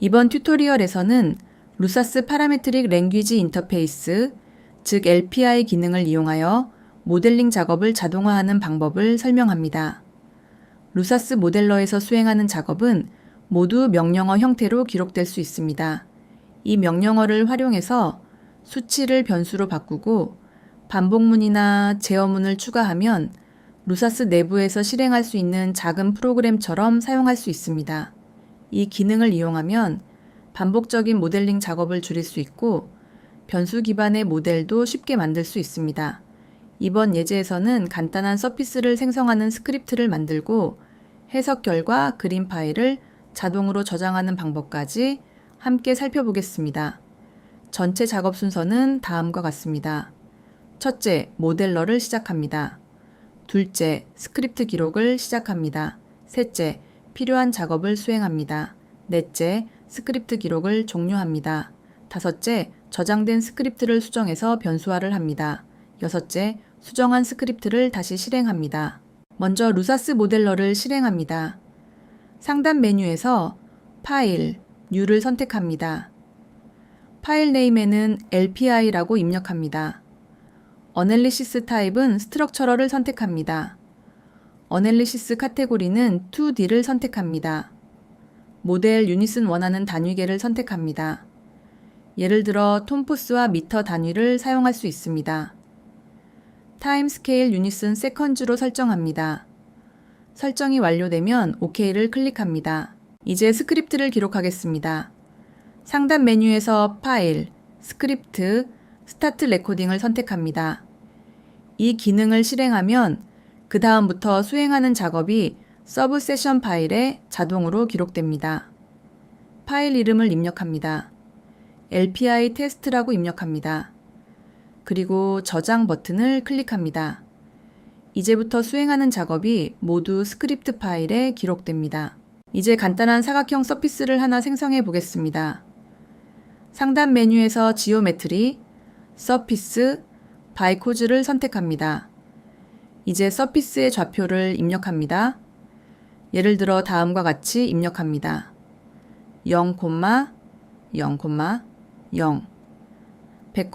이번 튜토리얼에서는 루사스 파라메트릭 랭귀지 인터페이스, 즉 LPI 기능을 이용하여 모델링 작업을 자동화하는 방법을 설명합니다. 루사스 모델러에서 수행하는 작업은 모두 명령어 형태로 기록될 수 있습니다. 이 명령어를 활용해서 수치를 변수로 바꾸고 반복문이나 제어문을 추가하면 루사스 내부에서 실행할 수 있는 작은 프로그램처럼 사용할 수 있습니다. 이 기능을 이용하면 반복적인 모델링 작업을 줄일 수 있고 변수 기반의 모델도 쉽게 만들 수 있습니다. 이번 예제에서는 간단한 서피스를 생성하는 스크립트를 만들고 해석 결과 그림 파일을 자동으로 저장하는 방법까지 함께 살펴보겠습니다. 전체 작업 순서는 다음과 같습니다. 첫째, 모델러를 시작합니다. 둘째, 스크립트 기록을 시작합니다. 셋째, 필요한 작업을 수행합니다. 넷째, 스크립트 기록을 종료합니다. 다섯째, 저장된 스크립트를 수정해서 변수화를 합니다. 여섯째, 수정한 스크립트를 다시 실행합니다. 먼저 루사스 모델러를 실행합니다. 상단 메뉴에서 파일, New를 선택합니다. 파일 네임에는 LPI라고 입력합니다. 어널리시스 타입은 스트럭처럴을 선택합니다. 어널리시스 카테고리는 2D를 선택합니다. 모델 유닛은 원하는 단위계를 선택합니다. 예를 들어 톤포스와 미터 단위를 사용할 수 있습니다. 타임 스케일 유닛은 세컨즈로 설정합니다. 설정이 완료되면 OK를 클릭합니다. 이제 스크립트를 기록하겠습니다. 상단 메뉴에서 파일, 스크립트, 스타트 레코딩을 선택합니다. 이 기능을 실행하면 그 다음부터 수행하는 작업이 서브 세션 파일에 자동으로 기록됩니다. 파일 이름을 입력합니다. LPI 테스트라고 입력합니다. 그리고 저장 버튼을 클릭합니다. 이제부터 수행하는 작업이 모두 스크립트 파일에 기록됩니다. 이제 간단한 사각형 서피스를 하나 생성해 보겠습니다. 상단 메뉴에서 지오메트리, 서피스, 바이코즈를 선택합니다. 이제 서피스의 좌표를 입력합니다. 예를 들어 다음과 같이 입력합니다. 0, 0, 0, 0, 100,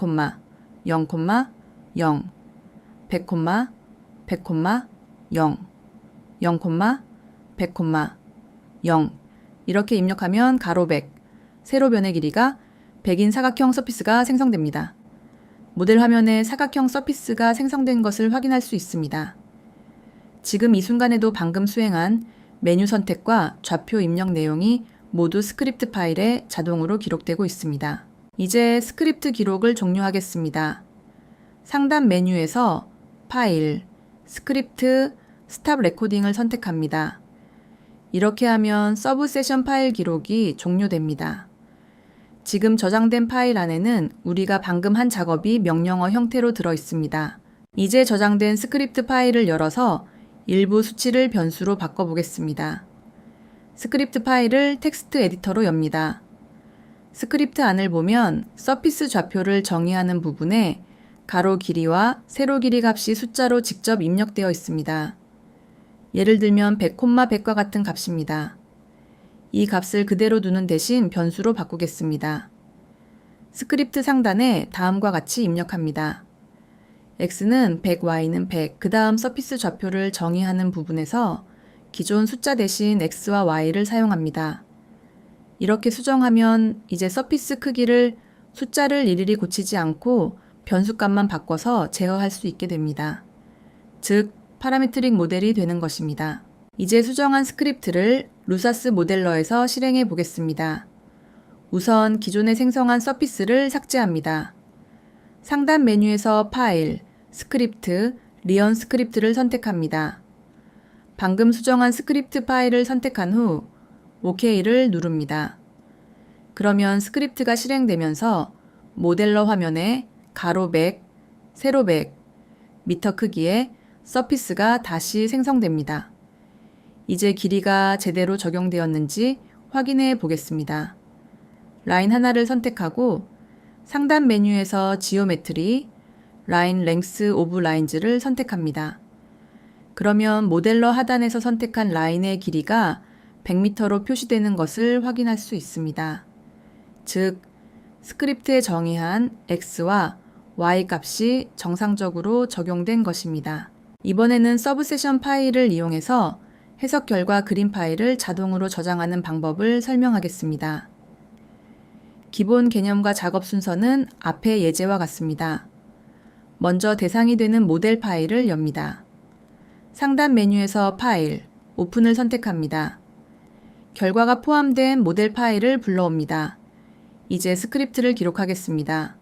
0, 0, 100, 100, 0, 0, 100, 0 이렇게 입력하면 가로 100, 세로변의 길이가 100인 사각형 서피스가 생성됩니다. 모델 화면에 사각형 서피스가 생성된 것을 확인할 수 있습니다. 지금 이 순간에도 방금 수행한 메뉴 선택과 좌표 입력 내용이 모두 스크립트 파일에 자동으로 기록되고 있습니다. 이제 스크립트 기록을 종료하겠습니다. 상단 메뉴에서 파일, 스크립트, 스탑 레코딩을 선택합니다. 이렇게 하면 서브 세션 파일 기록이 종료됩니다. 지금 저장된 파일 안에는 우리가 방금 한 작업이 명령어 형태로 들어 있습니다. 이제 저장된 스크립트 파일을 열어서 일부 수치를 변수로 바꿔보겠습니다. 스크립트 파일을 텍스트 에디터로 엽니다. 스크립트 안을 보면 서피스 좌표를 정의하는 부분에 가로 길이와 세로 길이 값이 숫자로 직접 입력되어 있습니다. 예를 들면 100, 100과 같은 값입니다. 이 값을 그대로 두는 대신 변수로 바꾸겠습니다. 스크립트 상단에 다음과 같이 입력합니다. x는 100, y는 100, 그 다음 서피스 좌표를 정의하는 부분에서 기존 숫자 대신 x와 y를 사용합니다. 이렇게 수정하면 이제 서피스 크기를 숫자를 일일이 고치지 않고 변수값만 바꿔서 제어할 수 있게 됩니다. 즉, 파라메트릭 모델이 되는 것입니다. 이제 수정한 스크립트를 루사스 모델러에서 실행해 보겠습니다. 우선 기존에 생성한 서피스를 삭제합니다. 상단 메뉴에서 파일, 스크립트, 리언 스크립트를 선택합니다. 방금 수정한 스크립트 파일을 선택한 후 OK를 누릅니다. 그러면 스크립트가 실행되면서 모델러 화면에 가로 100, 세로 100, 미터 크기의 서피스가 다시 생성됩니다. 이제 길이가 제대로 적용되었는지 확인해 보겠습니다. 라인 하나를 선택하고 상단 메뉴에서 지오메트리, 라인 랭스 오브 라인즈를 선택합니다. 그러면 모델러 하단에서 선택한 라인의 길이가 100m로 표시되는 것을 확인할 수 있습니다. 즉, 스크립트에 정의한 x와 y 값이 정상적으로 적용된 것입니다. 이번에는 서브세션 파일을 이용해서 해석 결과 그림 파일을 자동으로 저장하는 방법을 설명하겠습니다. 기본 개념과 작업 순서는 앞의 예제와 같습니다. 먼저 대상이 되는 모델 파일을 엽니다. 상단 메뉴에서 파일, 오픈을 선택합니다. 결과가 포함된 모델 파일을 불러옵니다. 이제 스크립트를 기록하겠습니다.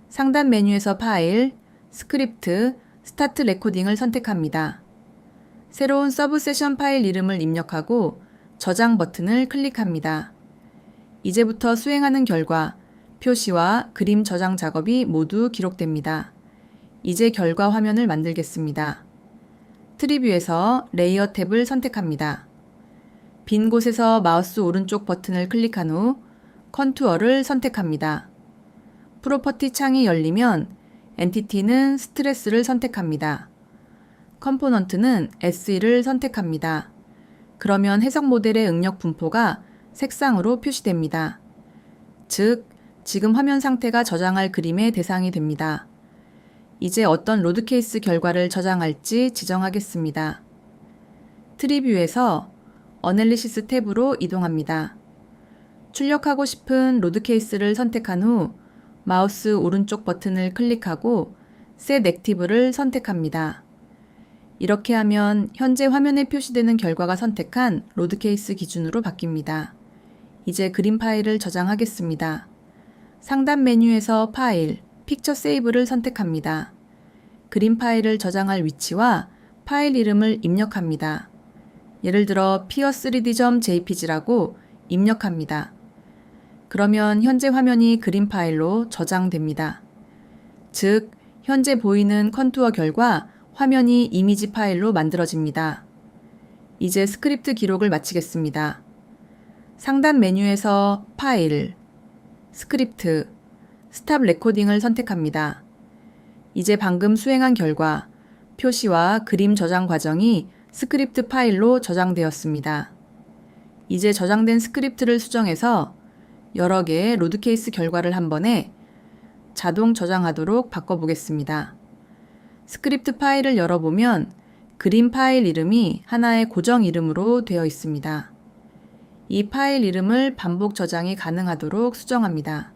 상단 메뉴에서 파일, 스크립트, 스타트 레코딩을 선택합니다. 새로운 서브 세션 파일 이름을 입력하고 저장 버튼을 클릭합니다. 이제부터 수행하는 결과, 표시와 그림 저장 작업이 모두 기록됩니다. 이제 결과 화면을 만들겠습니다. 트리뷰에서 레이어 탭을 선택합니다. 빈 곳에서 마우스 오른쪽 버튼을 클릭한 후 컨투어를 선택합니다. 프로퍼티 창이 열리면 엔티티는 스트레스를 선택합니다. 컴포넌트는 SE를 선택합니다. 그러면 해석 모델의 응력 분포가 색상으로 표시됩니다. 즉, 지금 화면 상태가 저장할 그림의 대상이 됩니다. 이제 어떤 로드 케이스 결과를 저장할지 지정하겠습니다. 트리뷰에서 어널리시스 탭으로 이동합니다. 출력하고 싶은 로드 케이스를 선택한 후 마우스 오른쪽 버튼을 클릭하고 Set Active를 선택합니다. 이렇게 하면 현재 화면에 표시되는 결과가 선택한 로드 케이스 기준으로 바뀝니다. 이제 그림 파일을 저장하겠습니다. 상단 메뉴에서 파일, 픽처 세이브를 선택합니다. 그림 파일을 저장할 위치와 파일 이름을 입력합니다. 예를 들어 peer3d.jpg라고 입력합니다. 그러면 현재 화면이 그림 파일로 저장됩니다. 즉, 현재 보이는 컨투어 결과 화면이 이미지 파일로 만들어집니다. 이제 스크립트 기록을 마치겠습니다. 상단 메뉴에서 파일, 스크립트, 스탑 레코딩을 선택합니다. 이제 방금 수행한 결과, 표시와 그림 저장 과정이 스크립트 파일로 저장되었습니다. 이제 저장된 스크립트를 수정해서 여러 개의 로드 케이스 결과를 한 번에 자동 저장하도록 바꿔보겠습니다. 스크립트 파일을 열어보면 그림 파일 이름이 하나의 고정 이름으로 되어 있습니다. 이 파일 이름을 반복 저장이 가능하도록 수정합니다.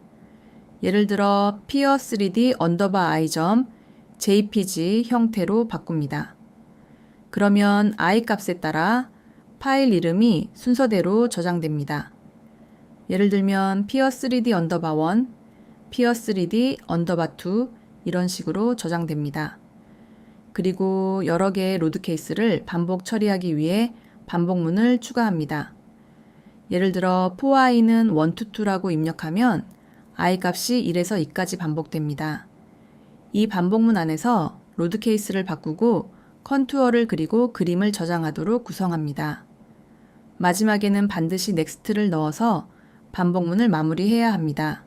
예를 들어 peer3d_i.jpg 형태로 바꿉니다. 그러면 i 값에 따라 파일 이름이 순서대로 저장됩니다. 예를 들면 peer3d_1, peer3d_2 이런 식으로 저장됩니다. 그리고 여러 개의 로드 케이스를 반복 처리하기 위해 반복문을 추가합니다. 예를 들어 for i는 1 to 2라고 입력하면 i 값이 1에서 2까지 반복됩니다. 이 반복문 안에서 로드 케이스를 바꾸고 컨투어를 그리고 그림을 저장하도록 구성합니다. 마지막에는 반드시 next를 넣어서 반복문을 마무리해야 합니다.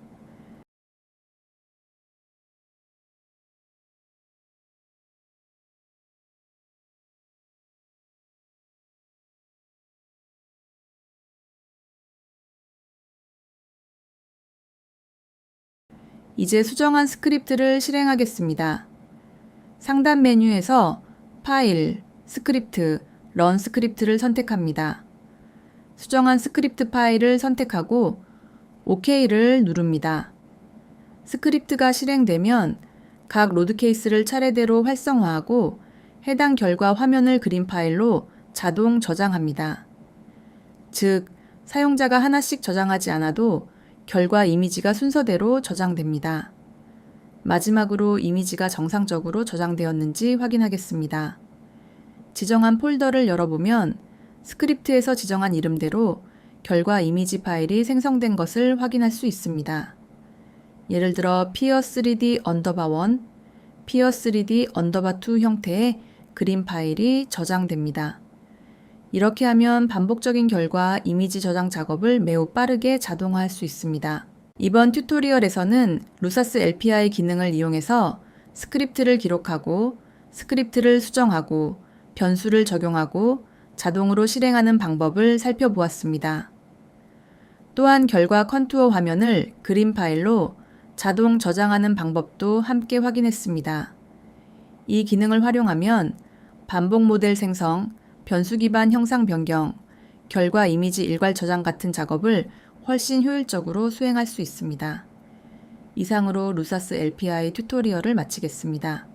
이제 수정한 스크립트를 실행하겠습니다. 상단 메뉴에서 파일, 스크립트, 런 스크립트를 선택합니다. 수정한 스크립트 파일을 선택하고 OK를 누릅니다. 스크립트가 실행되면 각 로드 케이스를 차례대로 활성화하고 해당 결과 화면을 그림 파일로 자동 저장합니다. 즉, 사용자가 하나씩 저장하지 않아도 결과 이미지가 순서대로 저장됩니다. 마지막으로 이미지가 정상적으로 저장되었는지 확인하겠습니다. 지정한 폴더를 열어보면 스크립트에서 지정한 이름대로 결과 이미지 파일이 생성된 것을 확인할 수 있습니다. 예를 들어 peer3d_1, peer3d_2 형태의 그림 파일이 저장됩니다. 이렇게 하면 반복적인 결과 이미지 저장 작업을 매우 빠르게 자동화할 수 있습니다. 이번 튜토리얼에서는 루사스 LPI 기능을 이용해서 스크립트를 기록하고, 스크립트를 수정하고, 변수를 적용하고, 자동으로 실행하는 방법을 살펴보았습니다. 또한 결과 컨투어 화면을 그림 파일로 자동 저장하는 방법도 함께 확인했습니다. 이 기능을 활용하면 반복 모델 생성, 변수 기반 형상 변경, 결과 이미지 일괄 저장 같은 작업을 훨씬 효율적으로 수행할 수 있습니다. 이상으로 루사스 LPI 튜토리얼을 마치겠습니다.